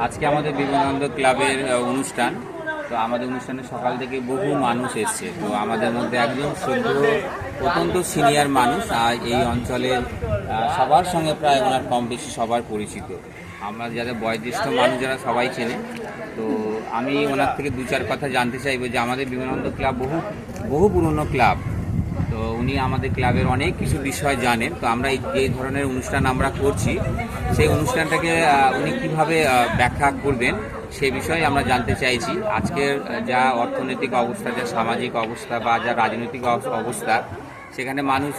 আজকে আমাদের বিবেকানন্দ ক্লাবের অনুষ্ঠান। তো আমাদের অনুষ্ঠানে সকাল থেকে বহু মানুষ এসছে। তো আমাদের মধ্যে একজন শ্রদ্ধেয় অত্যন্ত সিনিয়র মানুষ, আর এই অঞ্চলের সবার সঙ্গে প্রায় ওনার কম বেশি সবার পরিচিত। আমরা যাদের বয়োজ্যেষ্ঠ মানুষ যারা সবাই চেনে। তো আমি ওনার থেকে দু চার কথা জানতে চাইবো যে আমাদের বিবেকানন্দ ক্লাব বহু পুরনো ক্লাব। তো উনি আমাদের ক্লাবের অনেক কিছু বিষয় জানেন। তো আমরা এই ধরনের অনুষ্ঠান আমরা করছি, সেই অনুষ্ঠানটাকে উনি কীভাবে ব্যাখ্যা করবেন সে বিষয়ে আমরা জানতে চাইছি। আজকের যা অর্থনৈতিক অবস্থা, যা সামাজিক অবস্থা বা যা রাজনৈতিক অবস্থা, সেখানে মানুষ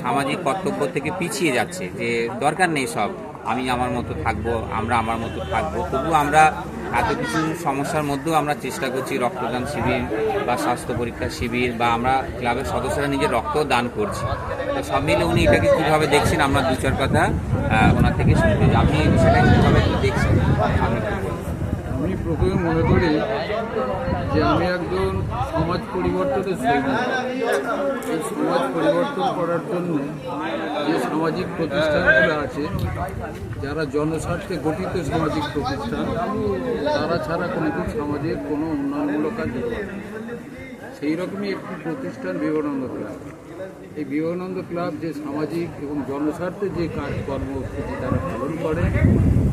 সামাজিক কর্তব্য থেকে পিছিয়ে যাচ্ছে, যে দরকার নেই সব আমি আমার মতো থাকবো, আমরা আমার মতো থাকবো। তবু আমরা এত কিছু সমস্যার মধ্যেও আমরা চেষ্টা করছি রক্তদান শিবির বা স্বাস্থ্য পরীক্ষা শিবির, বা আমরা ক্লাবের সদস্যরা নিজের রক্ত দান করছি। তো সব মিলে উনি এটাকে কীভাবে দেখছেন আমরা দু চার কথা ওনার থেকে শুনতে। আপনি এই বিষয়টা কীভাবে দেখছেন? আমি প্রথমে মনে করি যে আমি একজন সমাজ পরিবর্তনের সৈনিক। এই সমাজ পরিবর্তন করার জন্য যে সামাজিক প্রতিষ্ঠানগুলো আছে, যারা জনস্বার্থে গঠিত সামাজিক প্রতিষ্ঠান, তারা ছাড়া কোনো সমাজের কোনো উন্নয়নমূলক কাজ হতে পারে। সেই রকমই একটি প্রতিষ্ঠান বিবেকানন্দ ক্লাব। এই বিবেকানন্দ ক্লাব যে সামাজিক এবং জনস্বার্থে যে কাজ কর্মসূচি তারা পালন করে,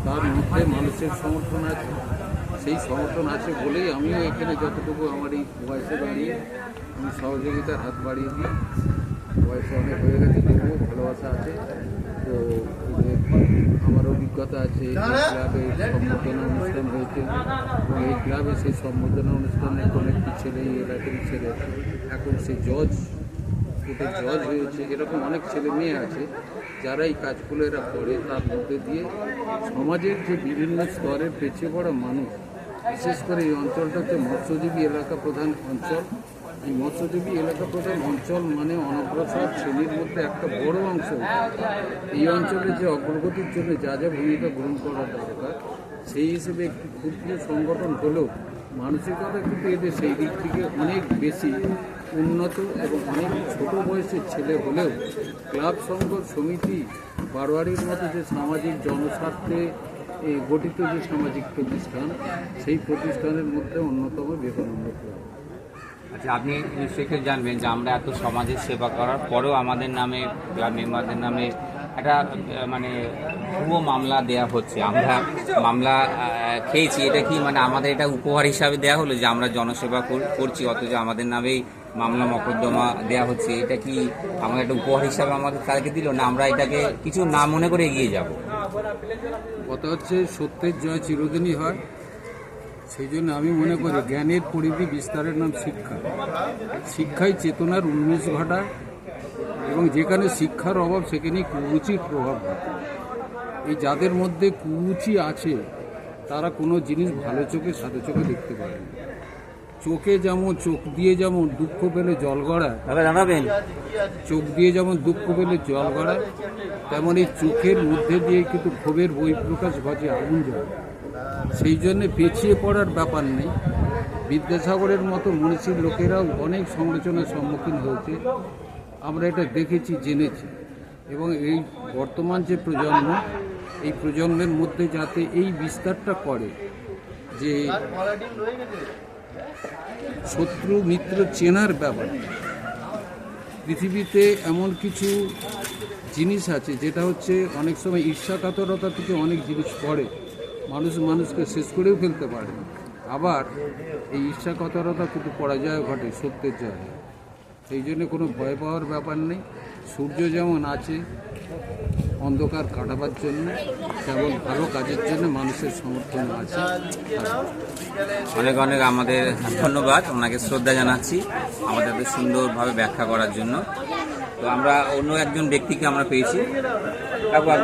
তার মধ্যে মানুষের সমর্থন আছে। সেই সমর্থন আছে বলেই আমিও এখানে যতটুকু আমার এই বয়সে দাঁড়িয়ে আমি সহযোগিতার হাত বাড়িয়ে দিই। বয়সে অনেক হয়ে গেছে, তবুও ভালোবাসা আছে। তো আমার অভিজ্ঞতা আছে। এই ক্লাবে সম্বর্ধনা অনুষ্ঠান হয়েছে এবং এই ক্লাবে সেই সম্বর্ধনা অনুষ্ঠানে কোনো একটি ছেলে, এই এলাকারই ছেলে, এখন সে জজ, কোর্টের জজ হয়েছে। এরকম অনেক ছেলে মেয়ে আছে যারা এই কাজগুলো এরা করে। তার মধ্যে দিয়ে সমাজের যে বিভিন্ন স্তরের পিছিয়ে পড়া মানুষ, বিশেষ করে এই অঞ্চলটা হচ্ছে মৎস্যজীবী এলাকা প্রধান অঞ্চল। এই মৎস্যজীবী এলাকা প্রধান অঞ্চল মানে অনগ্রসর শ্রেণীর মধ্যে একটা বড় অংশ। এই অঞ্চলে যে অগ্রগতির জন্য যা যা ভূমিকা গ্রহণ করার দরকার, সেই হিসেবে একটি ক্ষুদ্র সংগঠন হলেও মানসিকতা কিন্তু এদের সেই দিক থেকে অনেক বেশি উন্নত এবং অনেক ছোট বয়সের ছেলে হলেও ক্লাব সংঘ সমিতি বারোয়ারির মতো যে সামাজিক জনস্বার্থে গঠিত যে সামাজিক প্রতিষ্ঠান, সেই প্রতিষ্ঠানের মধ্যে অন্যতম বিবেকানন্দ ক্লাব। আচ্ছা, আপনি নিশ্চয়ই জানবেন যে আমরা এত সমাজের সেবা করার পরেও আমাদের নামে, ক্লাব মেম্বারদের নামে একটা মানে ভুয়ো মামলা দেয়া হচ্ছে। আমরা মামলা খেয়েছি, এটা কি মানে আমাদের এটা উপহার হিসাবে দেয়া হলো যে আমরা জনসেবা করছি, অথচ আমাদের নামেই মামলা মকদ্দমা দেয়া হচ্ছে? এটা কি আমাদের একটা উপহার হিসাবে আমাদের তাদেরকে দিল, না আমরা এটাকে কিছু না মনে করে এগিয়ে যাব? কথা হচ্ছে সত্যের জয় চিরদিনই হয়। সেই জন্য আমি মনে করি জ্ঞানের পরিধি বিস্তারের নাম শিক্ষা। শিক্ষাই চেতনার উন্মেষ ঘটায় এবং যেখানে শিক্ষার অভাব সেখানেই কুরুচির প্রভাব ঘটে। এই যাদের মধ্যে কুরুচি আছে তারা কোনো জিনিস ভালো চোখে সাদা চোখে দেখতে পারে না। চোখে যেমন চোখ দিয়ে যেমন দুঃখ পেলে জল গড়ায়, জানাবেন চোখ দিয়ে যেমন দুঃখ পেলে জল গড়ায়, তেমন এই চোখের মধ্যে দিয়ে কিন্তু ক্ষোভের বহিঃপ্রকাশ ঘটে, আগুন জ্বলে। সেই জন্যে পেছিয়ে পড়ার ব্যাপার নেই। বিদ্যাসাগরের মতো মনীষীর লোকেরাও অনেক সমালোচনার সম্মুখীন হয়েছে, আমরা এটা দেখেছি, জেনেছি। এবং এই বর্তমান যে প্রজন্ম, এই প্রজন্মের মধ্যে যাতে এই বিস্তারটা করে যে শত্রু মিত্র চেনার ব্যাপার। পৃথিবীতে এমন কিছু জিনিস আছে যেটা হচ্ছে অনেক সময় ঈর্ষাকাতরতা থেকে অনেক জিনিস পড়ে, মানুষকে শেষ করেও ফেলতে পারে। আবার এই ঈর্ষাকাতরতা কিন্তু পরাজয় ঘটে, সত্যের জয়। সেই জন্য কোনো ভয় পাওয়ার ব্যাপার নেই। সূর্য যেমন আছে অন্ধকার কাটাবার জন্য, তেমন ভালো কাজের জন্য মানুষের সমর্থন আছে। অনেক অনেক আমাদের ধন্যবাদ, ওনাকে শ্রদ্ধা জানাচ্ছি আমাদের এত সুন্দরভাবে ব্যাখ্যা করার জন্য। তো আমরা অন্য একজন ব্যক্তিকে আমরা পেয়েছি।